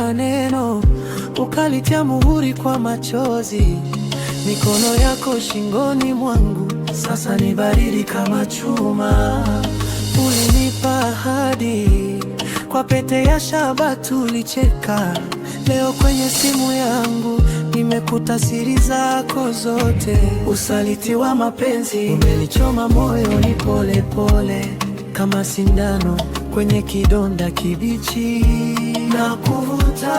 maneno, ukalitia muhuri kwa machozi. Mikono yako shingoni mwangu, sasa ni baridi kama chuma. Ulinipa ahadi, kwa pete ya shaba tulicheka. Leo kwenye simu yangu nimekuta siri zako zote. Usaliti wa mapenzi umenichoma moyoni pole pole, kama sindano kwenye kidonda kibichi. Na kuvuta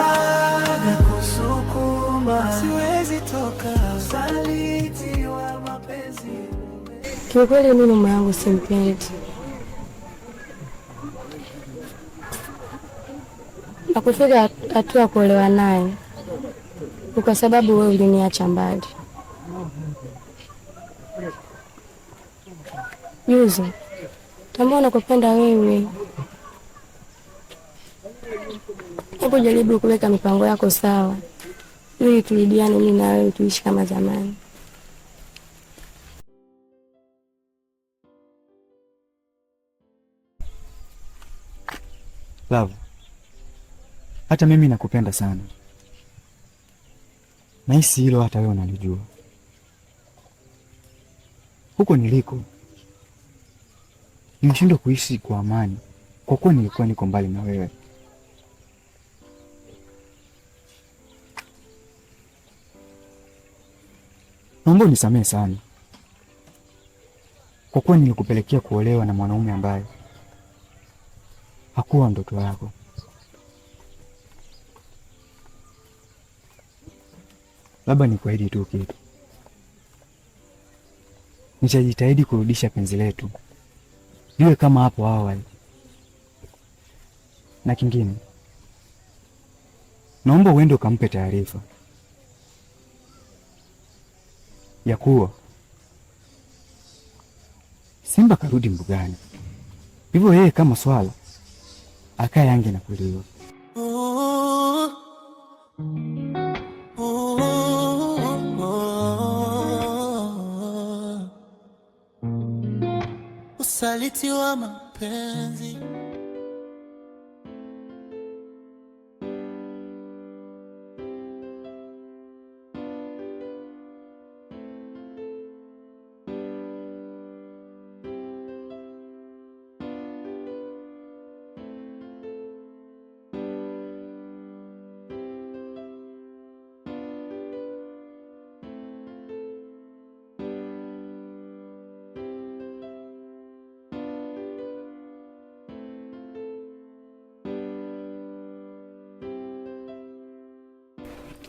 na kusukuma, siwezi toka. Usaliti wa mapenzi. Kiukweli mimi mume wangu simpendi. Hakufika hatua kuolewa naye ni kwa sababu wewe uliniacha mbali. Yuzo, tambua nakupenda wewe. Hebu jaribu kuweka mipango yako sawa, ili tulidiane mimi na wewe tuishi kama zamani. Love, hata mimi nakupenda sana. Nahisi hilo hata wewe unalijua. Huko niliko nimeshindwa kuishi kwa amani kwa kuwa nilikuwa niko mbali na wewe. Naomba unisamehe sana kwa kuwa nilikupelekea kuolewa na mwanaume ambaye hakuwa ndoto yako. Labda nikuahidi tu kitu. Nitajitahidi kurudisha penzi letu liwe kama hapo awali. Na kingine, naomba uende ukampe taarifa ya kuwa Simba karudi mbugani, hivyo yeye kama swala akae yange na kuliwa. Usaliti wa mapenzi.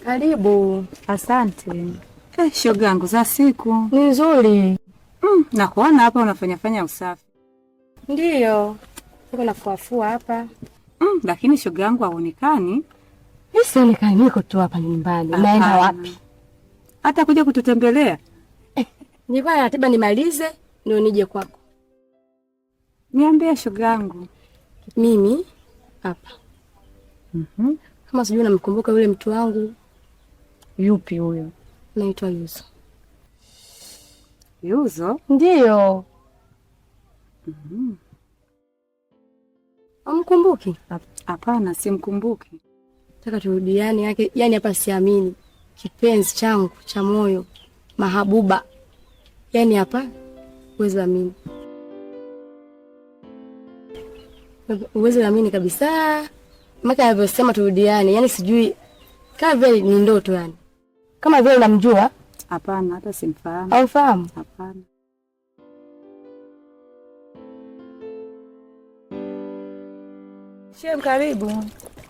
Karibu. Asante. Shoga yangu za siku. Ni nzuri. Na kuona hapa unafanya usafi. Ndiyo. Niko nafuafua hapa. Lakini shoga yangu haonekani. Sionekani, niko tu hapa nyumbani. Naenda wapi? Hata kuja kututembelea. Nilikuwa na ratiba nimalize ndio nije kwako. Niambie shoga yangu. Mimi hapa. Kama sijui namkumbuka yule mtu wangu. Yupi huyo? Naitwa Yuzo. Yuzo? Ndiyo. Umkumbuki? Hapana, simkumbuki. Nataka turudiane yake, yani hapa siamini. Kipenzi changu cha moyo, mahabuba. Yani hapa uweze amini. Uweze amini kabisa. Maka alivyosema turudiane, yani sijui kama vile ni ndoto yani. Kama vile namjua? Hapana, hata simfahamu. Haufahamu? Hapana. Shem, karibu.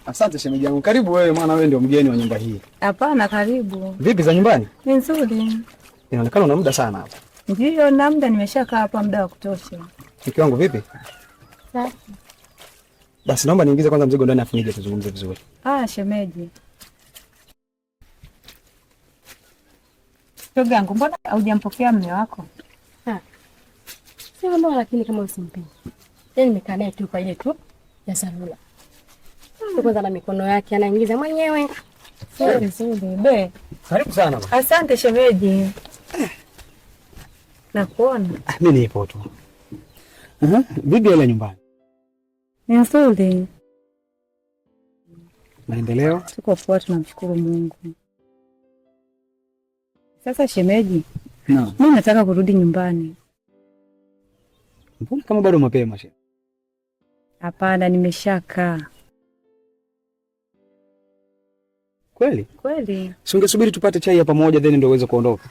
Asante shemeji yangu. Karibu wewe, maana wewe ndio mgeni wa nyumba hii. Hapana, karibu. Vipi za nyumbani? Ni nzuri. Inaonekana una muda sana hapa. Ndio, na muda nimeshakaa hapa muda wa kutosha. Mke wangu vipi? Safi. Basi naomba niingize kwanza mzigo ndani afu nije tuzungumze vizuri. Shemeji. Shoga yangu, mbona hujampokea mume wako? Sio mbona, lakini kama usimpendi. Yaani nimekaa naye tu kwa ile tu ya salula. Kwanza na mikono yake anaingiza mwenyewe. Nzuri, be. Karibu sana. Asante shemeji. Nakuona. Mimi nipo tu. Bibi ile nyumbani. Nzuri. Maendeleo? Tuko poa, tunamshukuru Mungu. Sasa shemeji, mimi nataka kurudi nyumbani. Mbona kama bado mapema shemeji? Hapana, nimeshakaa. Kweli? Kweli. Si ungesubiri tupate chai ya pamoja then ndio uweze kuondoka?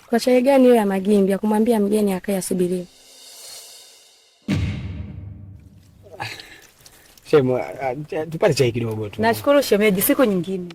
Kwa chai gani hiyo ya magimbi ya kumwambia mgeni akae asubirie? Shemu, tupate chai kidogo tu. Nashukuru shemeji, siku nyingine.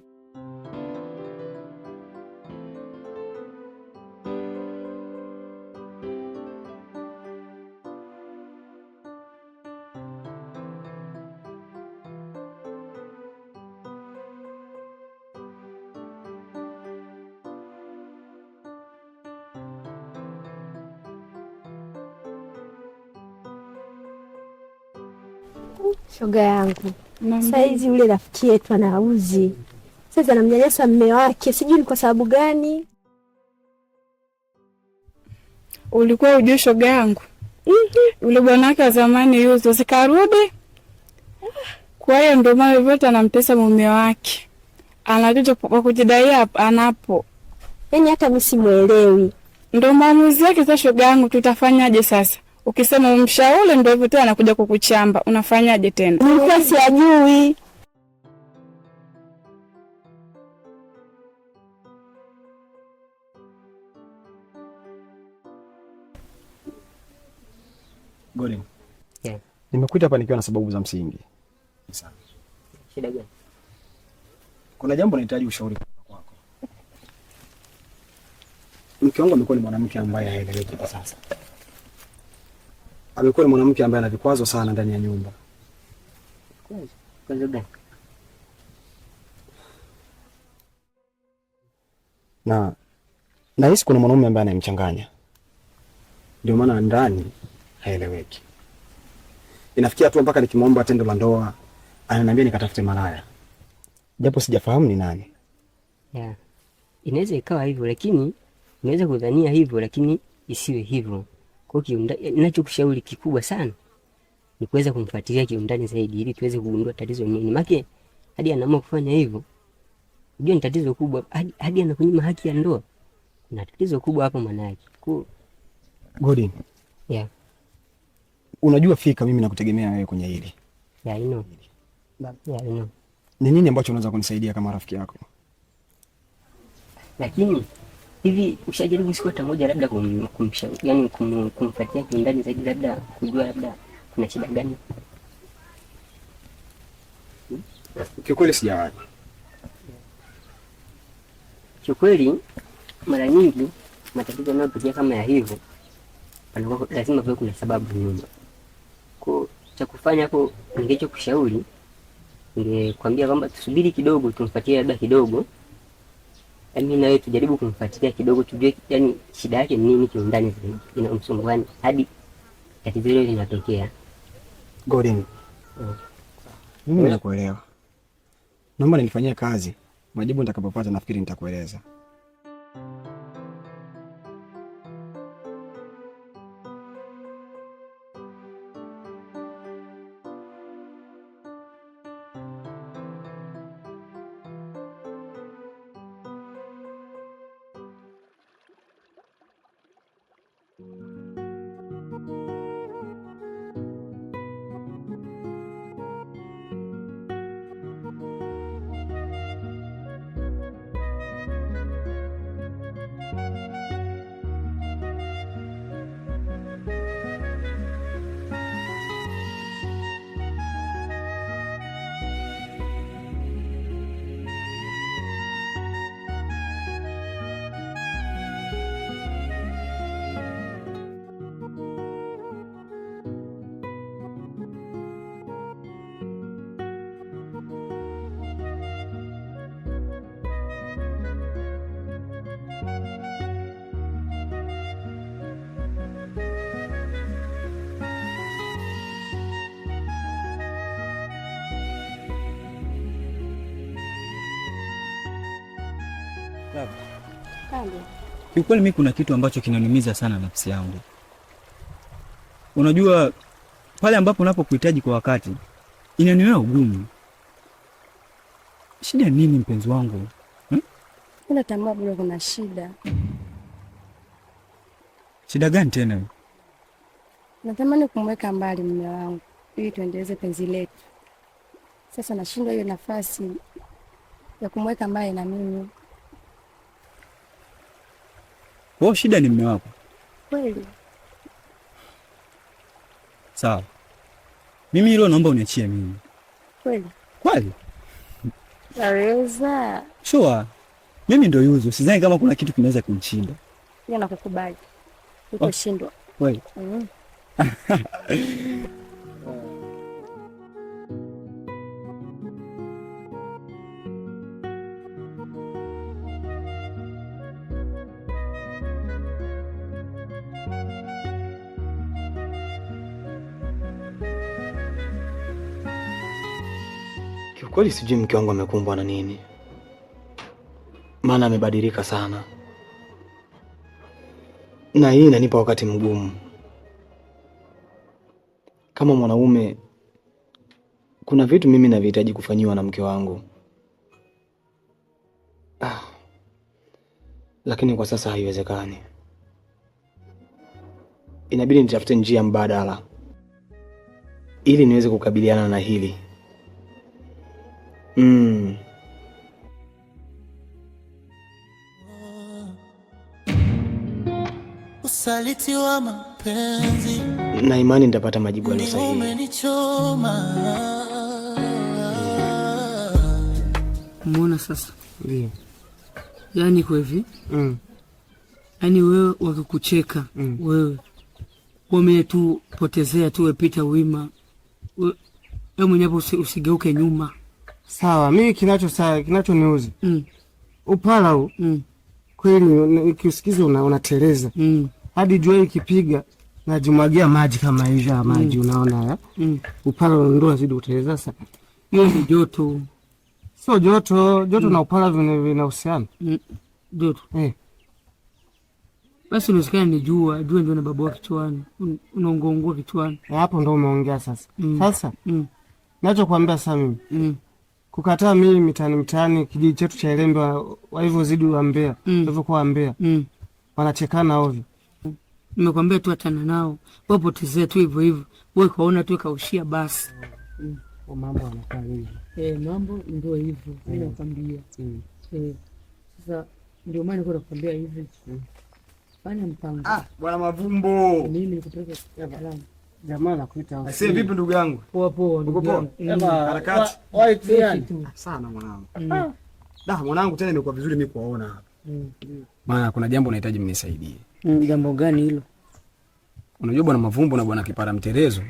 Shoga yangu, saizi yule rafiki yetu anauzi. Sasa anamnyanyasa mume wake, sijui ni kwa sababu gani. Ulikuwa ujue shoga yangu? Yule bwanake wa zamani yuzo sikarudi. Kwa hiyo ndio maana yote anamtesa mume wake. Anajuta kwa kujidai anapo. Yaani hata mimi simuelewi. Ndio maamuzi yake. Sasa shoga yangu, tutafanyaje sasa? Ukisema umshauri ndio hivyo tena anakuja kukuchamba. Unafanyaje tena? Nilikuwa sijui. Golden. Yeah. Nimekuita hapa nikiwa na sababu za msingi. Sana. Shida gani? Kuna jambo nahitaji ushauri kwako. Mke wangu amekuwa ni mwanamke ambaye haeleweki kwa sasa. Amekuwa ni mwanamke ambaye ana vikwazo sana ndani ya nyumba. Kwa gani? Na nahisi kuna mwanaume ambaye anamchanganya. Ndio maana ndani haeleweki. Inafikia tu mpaka nikimwomba tendo la ndoa ananiambia nikatafute malaya. Japo sijafahamu ni nani. Yeah. Inaweza ikawa hivyo lakini inaweza kudhania hivyo lakini isiwe hivyo. Kwa hiyo ninachokushauri kikubwa sana ni kuweza kumfuatilia kiundani zaidi ili tuweze kugundua tatizo ni nini. Maana hadi anaamua kufanya hivyo. Unajua ni tatizo kubwa, hadi anakunyima haki ya ndoa. Kuna tatizo kubwa hapo maana yake. Godin. Yeah. Unajua fika mimi nakutegemea wewe kwenye hili. Yeah, I know. Yeah, I know. Ni nini ambacho unaweza kunisaidia kama rafiki yako? Lakini hivi ushajaribu siku hata moja labda kumshauri, yani kumfuatia kiundani zaidi labda kujua labda kuna shida gani? Kiukweli sijawahi. Kiukweli mara nyingi matatizo yanayotokea kama ya hivyo panakuwa lazima kuwe kuna sababu nyuma. Kwa cha kufanya hapo ningecho kushauri ningekwambia kwamba tusubiri kidogo tumfuatie labda kidogo. Yaani na wewe tujaribu kumfuatilia kidogo tujue yani shida yake ni nini kiundani zaidi. Inamsumbua hadi tatizo hilo linatokea. Godin. Mimi nakuelewa. Naomba nilifanyie kazi. Majibu nitakapopata nafikiri nitakueleza. Kiukweli mimi kuna kitu ambacho kinaniumiza sana nafsi yangu. Unajua pale ambapo unapokuhitaji kwa wakati inaniwea ugumu. Shida nini mpenzi wangu? Kuna tambua bado kuna shida. Shida gani tena? Natamani kumweka mbali mume wangu ili tuendeleze penzi letu. Sasa nashindwa hiyo nafasi ya kumweka mbali na mimi. Kwa shida ni mume wako? Kweli. Sawa. Mimi hilo naomba uniachie mimi. Kweli? Kweli? Naweza. Sure. Mimi ndo Yuzu, sidhani kama kuna kitu kinaweza kunishinda. Mimi nakukubali. Utoshindwa. Kweli? Kiukweli sijui mke wangu amekumbwa na nini, maana amebadilika sana, na hii inanipa wakati mgumu. Kama mwanaume, kuna vitu mimi navihitaji kufanyiwa na mke wangu, lakini kwa sasa haiwezekani. Inabidi nitafute njia mbadala ili niweze kukabiliana na hili. Usaliti wa mapenzi, na imani nitapata majibu yaliyo sahihi. Umenichoma. Mbona sasa? Ndio. Yaani kwa hivi? Yaani wewe wakikucheka, wewe umetupotezea tu, wepita wima. Wewe mwenyewe usigeuke nyuma. Sawa, mimi kinachoniuzi upala huu kweli, nikisikiza unateleza hadi jua ikipiga najimwagia maji kama hivi maji, unaona upala ndio unazidi kuteleza. Sasa hiyo ni joto. Sio joto na upala vinahusiana. Joto basi unasikia ni jua ndio na babu kichwani, unaongoongoa kichwani. Hapo ndio umeongea sasa. Sasa nachokuambia sasa mimi kukataa mimi mitaani kijiji chetu cha Ilembe wa hivyo zidi wa Mbeya, hivyo kwa Mbeya wanachekana ovyo. Nimekwambia tu atana nao, wapotezee tu hivyo hivyo, wewe kaona tu kaushia basi. Mambo yanakaa hivyo. Mambo ndio hivyo, mimi nakwambia. Sasa ndio maana niko nakwambia hivi. Fanya mpango. Bwana Mavumbo. Mimi nikupeleka salamu. Jamaa nakuita. Sasa vipi ndugu yangu? Poa. Uko poa? Harakati. Sana mwanangu. Mwanangu tena imekuwa vizuri mimi kuwaona hapa. Maana kuna jambo nahitaji mnisaidie. Jambo gani hilo? Unajua bwana Mavumbo na bwana Kipara Mterezo.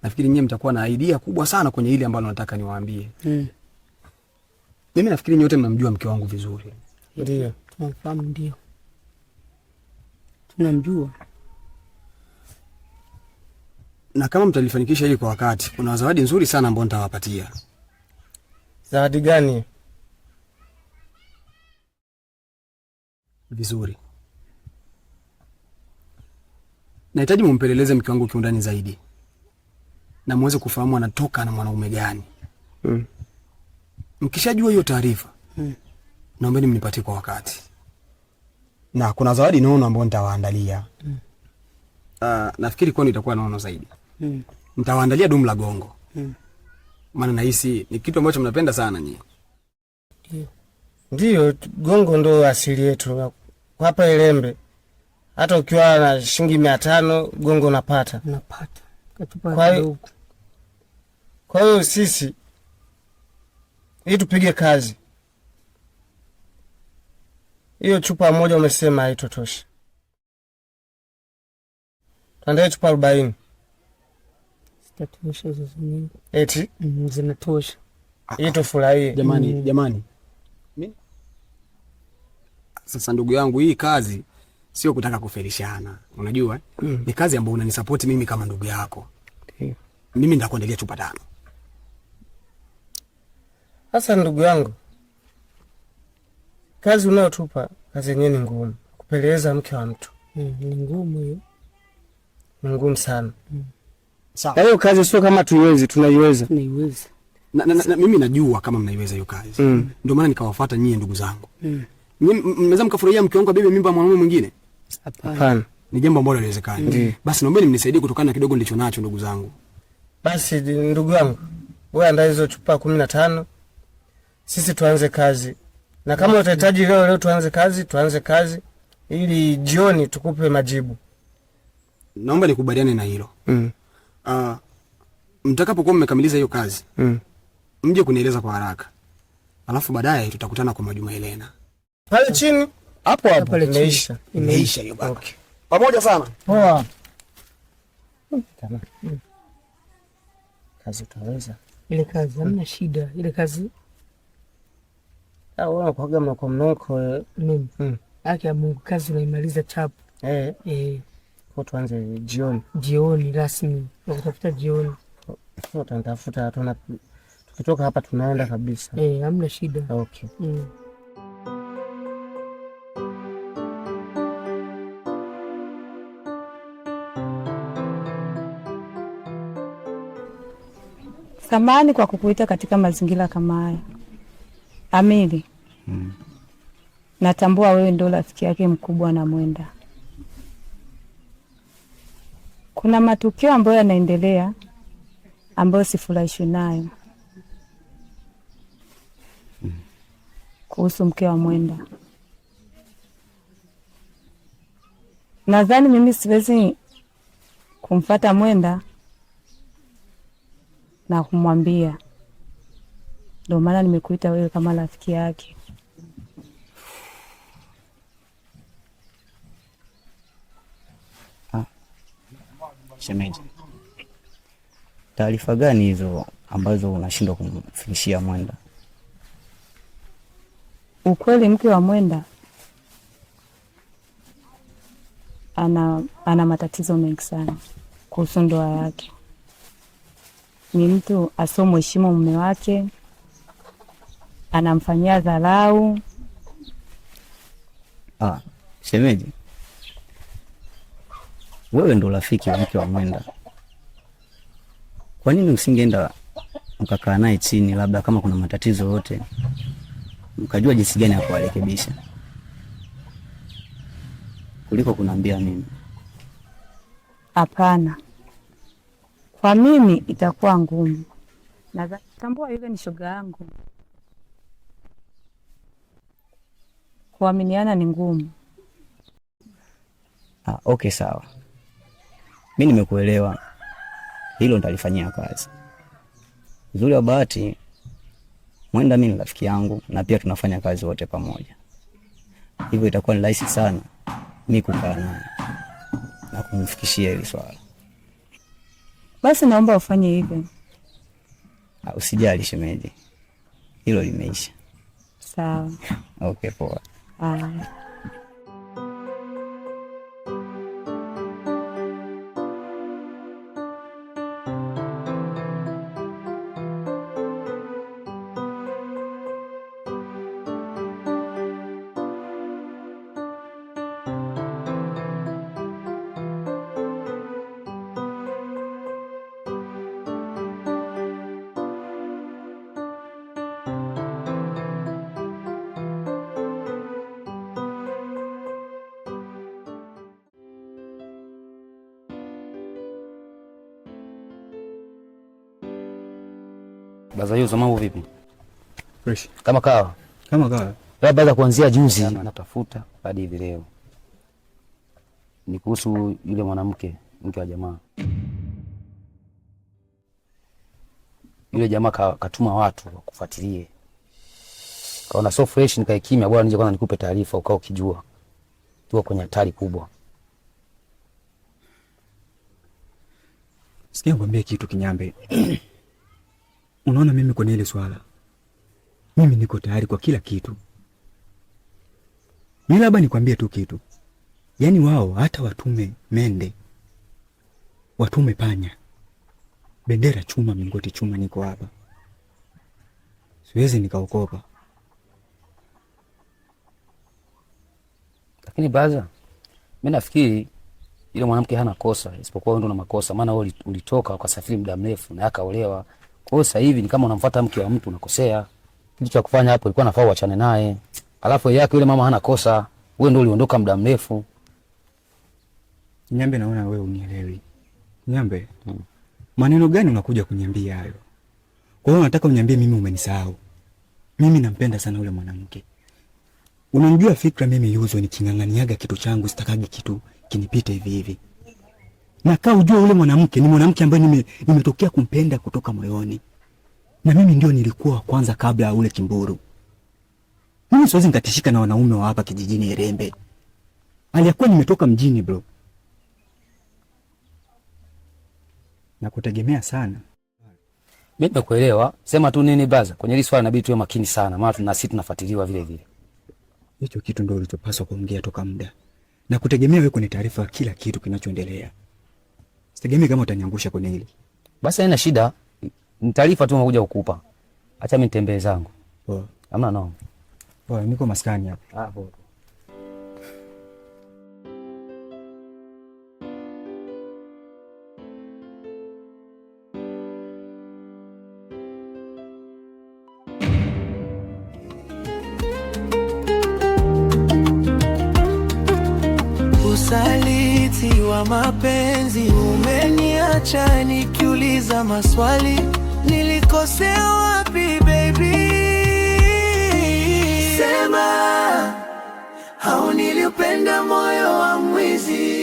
Nafikiri nyinyi mtakuwa na idea kubwa sana kwenye hili ambalo nataka niwaambie. Mimi nafikiri nyote mnamjua mke wangu vizuri. Ndio. Tunafahamu ndio. Tunamjua. Na kama mtalifanikisha hili kwa wakati, kuna zawadi nzuri sana ambayo nitawapatia. Zawadi gani? Vizuri. Nahitaji mumpeleleze mke wangu kiundani zaidi, na muweze kufahamu anatoka na mwanaume gani. Mkishajua hiyo taarifa, naombeni mnipatie kwa wakati. Na kuna zawadi nono ambayo nitawaandalia. Nafikiri kwani itakuwa nono zaidi. Nitawaandalia dumu la gongo. Maana nahisi ni kitu ambacho mnapenda sana nyinyi. Ndio, gongo ndo asili yetu. Hapa Ilembe hata ukiwa na shilingi 500 gongo unapata. Kwa hiyo sisi hii tupige kazi. Hiyo chupa moja umesema haitotosha. Tuandae chupa 40. Zitatosha hizo zingine. Eti? Zinatosha. Hii tufurahie. Jamani. Mimi? Sasa ndugu yangu, hii kazi sio kutaka kufelishana. Unajua? Ni kazi ambayo unanisupport mimi kama ndugu yako. Mimi nitakuandalia chupa 5. Sasa ndugu yangu, kazi unayotupa kazi yenyewe ni ngumu. Kupeleleza mke wa mtu ni ngumu hiyo. Ni ngumu sana. Sawa. Hiyo kazi sio kama tuiwezi, tunaiweza. Tunaiweza. Mimi najua kama mnaiweza hiyo kazi. Ndio maana nikawafuata nyie ndugu zangu. Mnaweza mkafurahia mke wangu abebe mimba ya mwanamume mwingine? Hapana. Ni jambo ambalo haliwezekani. Basi naombeni mnisaidie kutokana na kidogo nilicho nacho ndugu zangu. Basi ndugu yangu, wewe andaa hizo chupa 15. Sisi tuanze kazi. Na kama utahitaji leo tuanze kazi ili jioni tukupe majibu. Naomba nikubaliane na hilo. Mtakapokuwa mmekamilisha hiyo kazi, mje kunieleza kwa haraka. Alafu baadaye tutakutana kwa Majuma Helena. Pale chini? Hapo Imeisha. Imeisha hiyo baba. Okay. Pamoja sana. Poa. Tamam. Kazi utaweza. Ile kazi hamna shida. Ile kazi wewe unakuaga mnoko mimi. Haki ya Mungu, kazi unaimaliza chapu. Kwa tuanze jioni. Jioni rasmi. Nakutafuta jioni. Tunatafuta tukitoka hapa tunaenda kabisa. Hamna shida. Okay. Samahani kwa kukuita katika mazingira kama haya. Amiri. Natambua wewe ndio rafiki yake mkubwa na Mwenda. Kuna matukio ambayo yanaendelea ambayo sifurahishwi nayo. Kuhusu mke wa Mwenda. Nadhani mimi siwezi kumfuata Mwenda na kumwambia. Ndio maana nimekuita wewe kama rafiki yake. Shemeji, taarifa gani hizo ambazo unashindwa kumfikishia Mwenda? Ukweli mke wa Mwenda ana matatizo mengi sana kuhusu ndoa yake. Ni mtu asiyemheshimu mume wake, anamfanyia dharau. Shemeji, wewe ndo rafiki wa mke wa Mwenda. Kwa nini usingeenda mkakaa naye chini, labda kama kuna matatizo yote mkajua jinsi gani ya kuwarekebisha, kuliko kuniambia mimi? Hapana. Kwa mimi itakuwa ngumu. Natambua yule ni shoga yangu. Kuaminiana ni ngumu. Okay, sawa. Mimi nimekuelewa. Hilo nitalifanyia kazi. Uzuri wa bahati, Mwenda mimi ni rafiki yangu na pia tunafanya kazi wote pamoja. Hivyo itakuwa ni rahisi sana mimi kukaa naye na kumfikishia hili swala. Basi naomba ufanye hivyo. Usijali shemeji. Hilo limeisha. Sawa. Okay, poa. Baza hiyo mambo vipi? Fresh. Kama kawa. Kama kawa. Baza kuanzia juzi natafuta hadi hivi leo. Ni kuhusu yule mwanamke, mke wa jamaa. Yule jamaa katuma watu wakufuatilie. Kaona so fresh nikae kimya, bwana nije kwanza nikupe taarifa ukao ukijua. Tuko kwenye hatari kubwa. Sikia nikwambie kitu Kinyambe. Unaona mimi kwenye ile swala, mimi niko tayari kwa kila kitu. Mimi labda nikwambie tu kitu. Yaani wao hata watume mende, watume panya, bendera chuma, mingoti chuma, niko hapa. Siwezi nikaokopa. Lakini baza, mimi nafikiri yule mwanamke hana kosa, isipokuwa wewe ndio una makosa. Maana wewe ulitoka ukasafiri muda mrefu na akaolewa. Kwa Kwa hiyo sasa hivi ni kama unamfuata mke wa mtu unakosea. Kitu cha kufanya hapo ilikuwa nafaa uachane naye. Alafu yake yule mama hana kosa. Wewe ndio uliondoka muda mrefu. Nyambe, naona wewe unielewi. Nyambe, maneno gani unakuja kuniambia hayo? Kwa hiyo unataka uniambie mimi umenisahau? Mimi nampenda sana yule mwanamke. Unamjua fikra mimi Yuzo niking'ang'aniaga kitu changu sitakagi kitu kinipite hivi hivi. Na kaa ujue yule mwanamke ni mwanamke ambaye nimetokea kumpenda kutoka moyoni. Na mimi ndio nilikuwa kwanza kabla ya ule kimburu. Mimi siwezi nikatishika na wanaume wa hapa kijijini Irembe. Aliyakuwa nimetoka mjini bro. Na kutegemea sana. Mimi nimekuelewa. Sema tu nini baza. Kwenye hili swala inabidi tuwe makini sana. Maana tunasi tunafuatiliwa vile vile. Hicho kitu ndio ulichopaswa kuongea toka muda. Na kutegemea wewe kwenye taarifa kila kitu kinachoendelea. Sitegemei kama utaniangusha kwenye hili. Basi haina shida. Ni taarifa tu nakuja kukupa. Acha mimi nitembee zangu. Poa. Hamna nao. Poa, niko maskani hapa. Poa. Usaliti wa mapenzi umeniacha nikiuliza maswali, nilikosea wapi baby? Sema, au niliupenda moyo wa mwizi?